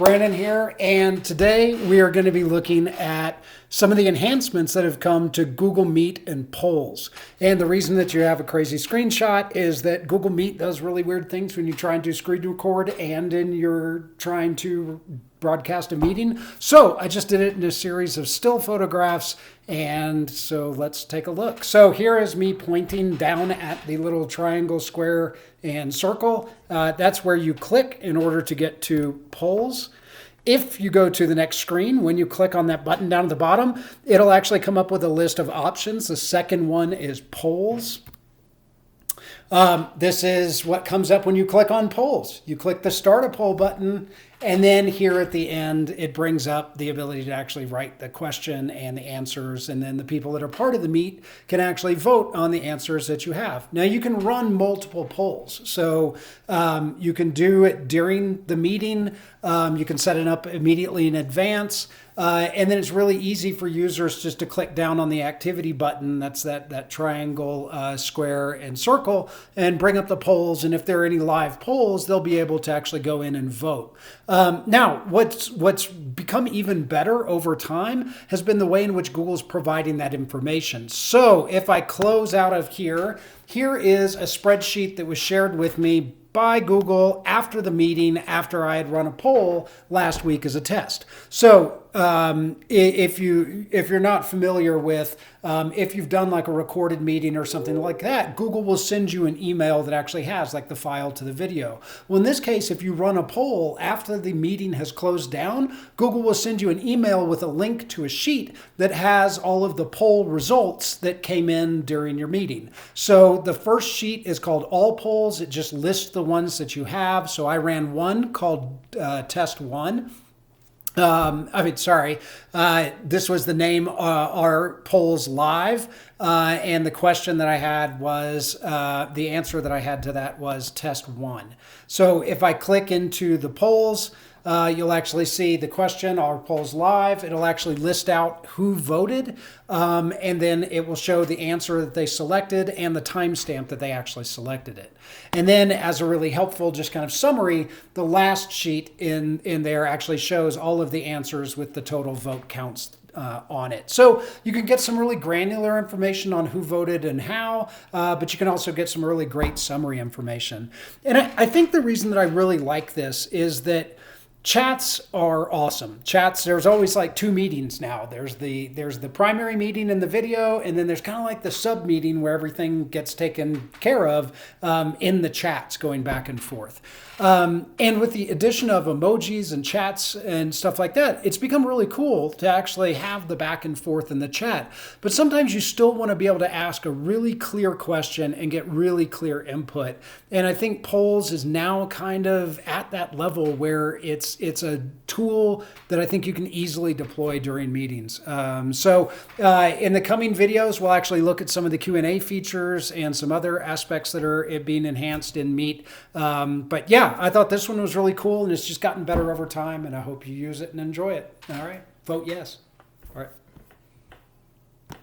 Brandon here, and today we are going to be looking at some of the enhancements that have come to Google Meet and polls. And the reason that you have a crazy screenshot is that Google Meet does really weird things when you're trying to screen record and you're trying to broadcast a meeting. So I just did it in a series of still photographs, and so let's take a look. So here is me pointing down at the little triangle, square, and circle. That's where you click in order to get to polls. If you go to the next screen, when you click on that button down at the bottom, it'll actually come up with a list of options. The second one is polls. This is what comes up when you click on polls. You click the start a poll button, and then here at the end, it brings up the ability to actually write the question and the answers, and then the people that are part of the meet can actually vote on the answers that you have. Now, you can run multiple polls. So you can do it during the meeting. You can set it up immediately in advance. And then it's really easy for users just to click down on the activity button. That's that triangle, square, and circle, and bring up the polls. And if there are any live polls, they'll be able to actually go in and vote. Now, what's become even better over time has been the way in which Google's providing that information. So if I close out of here is a spreadsheet that was shared with me by Google after the meeting, after I had run a poll last week as a test. So if you're not familiar with, if you've done like a recorded meeting or something like that, Google will send you an email that actually has like the file to the video. Well, in this case, if you run a poll after the meeting has closed down, Google will send you an email with a link to a sheet that has all of the poll results that came in during your meeting. So the first sheet is called All Polls. It just lists the ones that you have. So I ran one called Test 1. This was the name, Are Polls Live? And the question that I had was, the answer that I had to that was Test 1. So if I click into the polls, you'll actually see the question, Are Polls Live? It'll actually list out who voted, and then it will show the answer that they selected and the timestamp that they actually selected it. And then as a really helpful just kind of summary, the last sheet in there actually shows all of the answers with the total vote counts on it. So you can get some really granular information on who voted and how, but you can also get some really great summary information. And I think the reason that I really like this is that chats are awesome. Chats, there's always like two meetings now. There's the primary meeting in the video, and then there's kind of like the sub meeting where everything gets taken care of in the chats going back and forth. And with the addition of emojis and chats and stuff like that, it's become really cool to actually have the back and forth in the chat. But sometimes you still want to be able to ask a really clear question and get really clear input. And I think polls is now kind of at that level where it's a tool that I think you can easily deploy during meetings. So in the coming videos, we'll actually look at some of the Q&A features and some other aspects that are being enhanced in Meet. But yeah, I thought this one was really cool, and it's just gotten better over time, and I hope you use it and enjoy it. All right, vote yes.